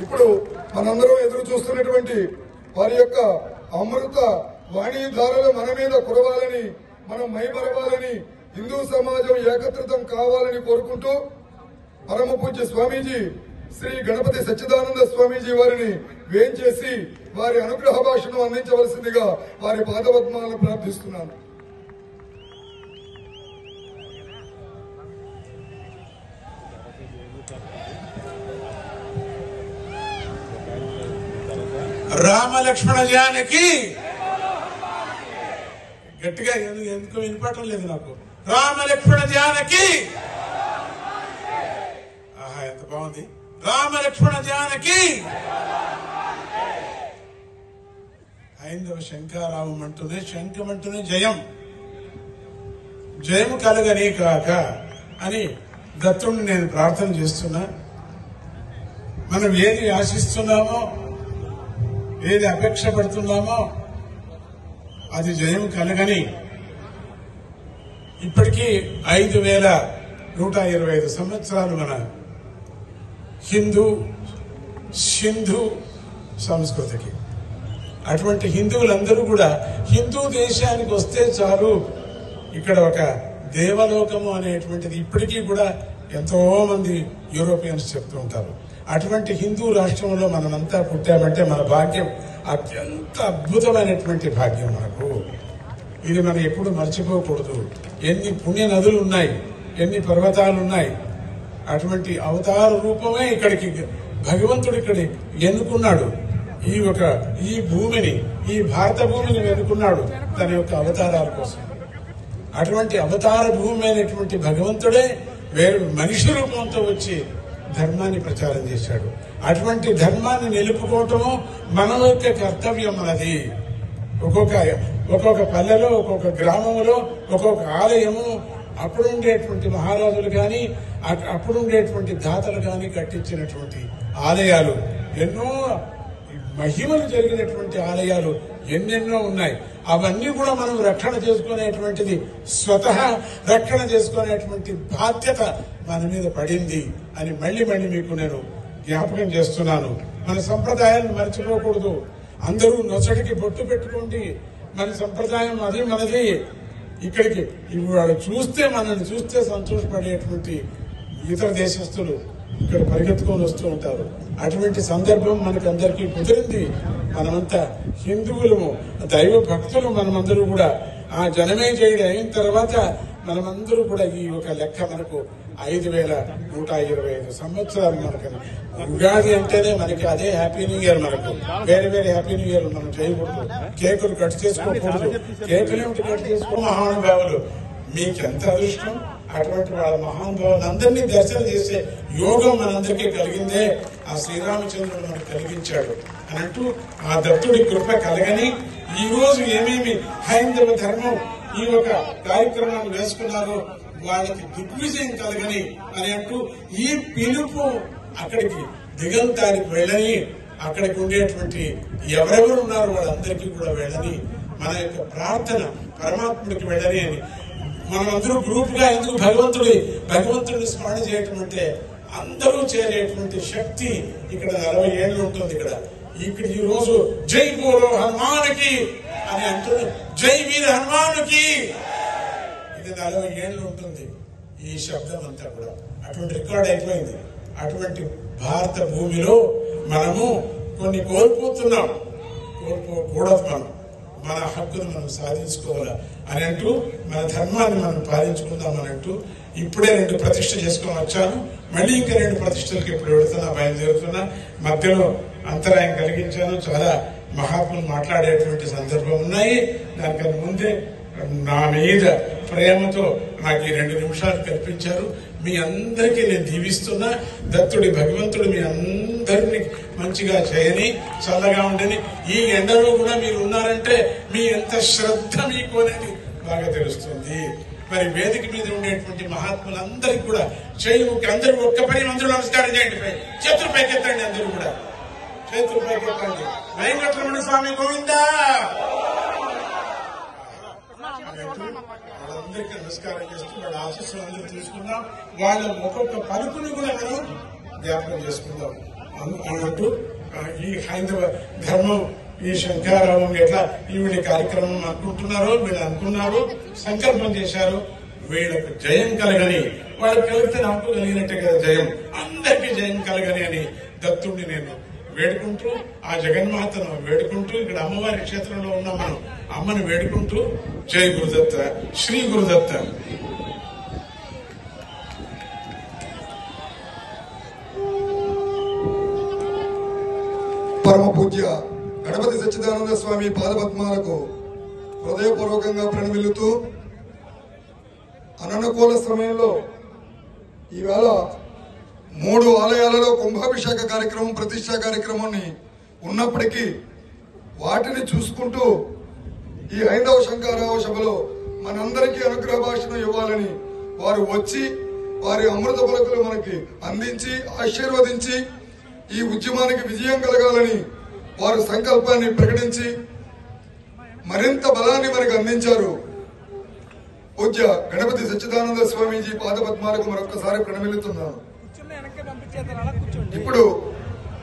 ఇప్పుడు మనందరం ఎదురు చూస్తున్నటువంటి వారి యొక్క అమృత వాణిధారలు మన మీద కురవాలని, మనం మైమరవాలని, హిందూ సమాజం ఏకత్రితం కావాలని కోరుకుంటూ పరమ పూజ్య స్వామీజీ శ్రీ గణపతి సచ్చిదానంద స్వామీజీ వారిని వేంచేసి వారి అనుగ్రహ భాషను అందించవలసిందిగా వారి పాదపద్మాలను ప్రార్థిస్తున్నాను. రామ లక్ష్మణ జానకి గట్టిగా ఎందుకు వినపడటం లేదు నాకు. రామ లక్ష్మణ జానకి. ఆహా, ఎంత బాగుంది. రామ లక్ష్మణ జానకి. హైందవ శంఖారావం అంటూనే, శంఖం అంటూనే జయం, జయము కలగని కాక అని దత్తుడిని నేను ప్రార్థన చేస్తున్నా. మనం ఏది ఆశిస్తున్నామో, ఏది అపేక్ష పడుతున్నామో అది జయం కలగని. ఇప్పటికీ 5125 సంవత్సరాలు మన హిందూ సింధు సంస్కృతికి. అటువంటి హిందువులందరూ కూడా హిందూ దేశానికి వస్తే చాలు, ఇక్కడ ఒక దేవలోకము అనేటువంటిది ఇప్పటికీ కూడా ఎంతో మంది యూరోపియన్స్ చెప్తూ ఉంటారు. అటువంటి హిందూ రాష్ట్రంలో మనమంతా పుట్టామంటే మన భాగ్యం అత్యంత అద్భుతమైనటువంటి భాగ్యం మనకు. ఇది మనం ఎప్పుడు మర్చిపోకూడదు. ఎన్ని పుణ్య నదులు ఉన్నాయి, ఎన్ని పర్వతాలు ఉన్నాయి. అటువంటి అవతార రూపమే ఇక్కడికి భగవంతుడు ఇక్కడ ఎన్నుకున్నాడు. ఈ భూమిని, ఈ భారత భూమిని ఎన్నుకున్నాడు తన యొక్క అవతారాల కోసం. అటువంటి అవతార భూమి అయినటువంటి భగవంతుడే వేరు మనిషి రూపంతో వచ్చి ధర్మాన్ని ప్రచారం చేశాడు. అటువంటి ధర్మాన్ని నిలుపుకోవటము మన యొక్క కర్తవ్యం. మనది ఒక్కొక్క పల్లెలో, ఒక్కొక్క గ్రామంలో ఒక్కొక్క ఆలయము అప్పుడుండేటువంటి మహారాజులు కానీ, అప్పుడుండేటువంటి దాతలు కానీ కట్టించినటువంటి ఆలయాలు, ఎన్నో మహిమలు జరిగినటువంటి ఆలయాలు ఎన్నెన్నో ఉన్నాయి. అవన్నీ కూడా మనం రక్షణ చేసుకునేటువంటిది, స్వతహా రక్షణ చేసుకునేటువంటి బాధ్యత మన మీద పడింది అని మళ్ళీ మీకు నేను జ్ఞాపకం చేస్తున్నాను. మన సంప్రదాయాన్ని మర్చిపోకూడదు. అందరూ నొసటికి బొట్టు పెట్టుకోండి. మన సంప్రదాయం అది మనది. ఇక్కడికి వాళ్ళు మనల్ని చూస్తే సంతోషపడేటువంటి ఇతర దేశస్తులు ఇక్కడ పరిగెత్తుకొని వస్తూ ఉంటారు. అటువంటి సందర్భం మనకు అందరికీ కుదిరింది. మనమంతా హిందువులము, దైవ భక్తులు. మనమందరూ కూడా ఆ జనమేజయుడు అయిన తర్వాత మనమందరూ కూడా ఈ ఒక లెక్క మనకు 5125 సంవత్సరాలు. మనకు ఉగాది అంటేనే మనకి అదే హ్యాపీ న్యూ ఇయర్. మనకు వేరే హ్యాపీ న్యూ ఇయర్ మనం చేయకూడదు. కేకులు కట్ చేసుకోకూడదు. కేకులేమిటి కట్ చేసుకో. మహానుభావులు మీకెంత అదృష్టం. అటువంటి వాళ్ళ మహానుభావులందరినీ దర్శనం చేసే యోగం మనందరికీ కలిగిందే ఆ శ్రీరామచంద్రుడు మనకు కలిగించాడు అని అంటూ, ఆ దత్తుడి కృప కలగని ఈ రోజు ఏమేమి హైందవ ధర్మం ఈ ఒక కార్యక్రమాన్ని వేసుకున్నారో వాళ్ళకి దిగ్విజయం కలగని అని అంటూ, ఈ పిలుపు అక్కడికి దిగంతానికి వెళ్ళని, అక్కడికి ఉండేటువంటి ఎవరెవరు ఉన్నారో వాళ్ళందరికీ కూడా వెళ్ళని, మన యొక్క ప్రార్థన పరమాత్ముడికి వెళ్ళని అని మనమందరూ గ్రూప్ గా ఎందుకు భగవంతుడిని స్మరణ చేయటం అంటే అందరూ చేరేటువంటి శక్తి ఇక్కడ 40 ఏళ్ళు ఉంటుంది. ఇక్కడ ఈ రోజు జై బోలో హనుమానికి అని అంటుంది. జై వీర హనుమానికి ఇది 40 ఏళ్ళు ఉంటుంది ఈ శబ్దం అంతా కూడా. అటువంటి రికార్డ్ అయిపోయింది. అటువంటి భారత భూమిలో మనము కొన్ని కోల్పోతున్నాం. కోల్పోకూడదు. మన హక్కును మనం సాధించుకోవాలా అని అంటూ, మన ధర్మాన్ని మనం పాలించుకుందామని అంటూ ఇప్పుడే 2 ప్రతిష్ఠ చేసుకొని వచ్చాను. మళ్ళీ ఇంకా 2 ప్రతిష్టలకు ఇప్పుడు వెళుతున్నా, బయలుదేరుతున్నా. మధ్యలో అంతరాయం కలిగించాను. చాలా మహాత్ములు మాట్లాడేటువంటి సందర్భం ఉన్నాయి. దానికన్నా ముందే నా మీద ప్రేమతో నాకు ఈ 2 నిమిషాలు కల్పించారు. మీ అందరికీ నేను దీవిస్తున్నా. దత్తుడి భగవంతుడు మీ అందరినీ మంచిగా చేయని, చల్లగా ఉండని. ఈ ఎండలో కూడా మీరు ఉన్నారంటే మీ ఎంత శ్రద్ధ మీకు అనేది బాగా తెలుస్తుంది. మరి వేదిక మీద ఉండేటువంటి మహాత్ములందరికీ కూడా చేయముకి అందరూ ఒక్క 10 మంది నమస్కారం చేయండి. చేతులు పైకెత్తండి. అందరూ కూడా చేతులు పైకెత్తండి. వెంకటరమణ స్వామి గోవిందా. వాళ్ళందరికీ నమస్కారం చేస్తూ వాళ్ళ ఆశీస్సులు అందరూ తీసుకుందాం. వాళ్ళ ఒక్కొక్క పలుకుని కూడా మనం జ్ఞాపకం చేసుకుందాం. అంటూ ఈ హైందవ ధర్మం ఈ శంకరారావం ఎట్లా ఈవిడ కార్యక్రమం అనుకుంటున్నారో వీళ్ళు అనుకున్నారు, సంకల్పం చేశారు. వీళ్ళకు జయం కలగని, వాళ్ళకి కలిగితే నాకు కలిగినట్టే కదా జయం, అందరికీ జయం కలగని అని దత్తుడిని నేను వేడుకుంటూ, ఆ జగన్మాతను వేడుకుంటూ, ఇక్కడ అమ్మవారి క్షేత్రంలో ఉన్న మనం అమ్మని వేడుకుంటూ, జై గురుదత్త, శ్రీ గురుదత్త. పరమ పూజ్య గణపతి సచ్చిదానంద స్వామి పాదపద్మాలకు హృదయపూర్వకంగా ప్రణమిల్లుతూ, అననుకూల సమయంలో ఈవేళ 3 ఆలయాలలో కుంభాభిషేక కార్యక్రమం, ప్రతిష్టా కార్యక్రమాన్ని ఉన్నప్పటికీ వాటిని చూసుకుంటూ ఈ హైందవ శంకరారావ సభలో మనందరికీ అనుగ్రహ భాషను ఇవ్వాలని వారు వచ్చి వారి అమృత పలుకులు మనకి అందించి ఆశీర్వదించి ఈ ఉద్యమానికి విజయం కలగాలని వారు సంకల్పాన్ని ప్రకటించి మరింత బలాన్ని మనకు అందించారు. పూజ్య గణపతి సచ్చిదానంద స్వామీజీ పాదపద్మాలకు మరొకసారి ప్రణమిల్లుతున్నాను. ఇప్పుడు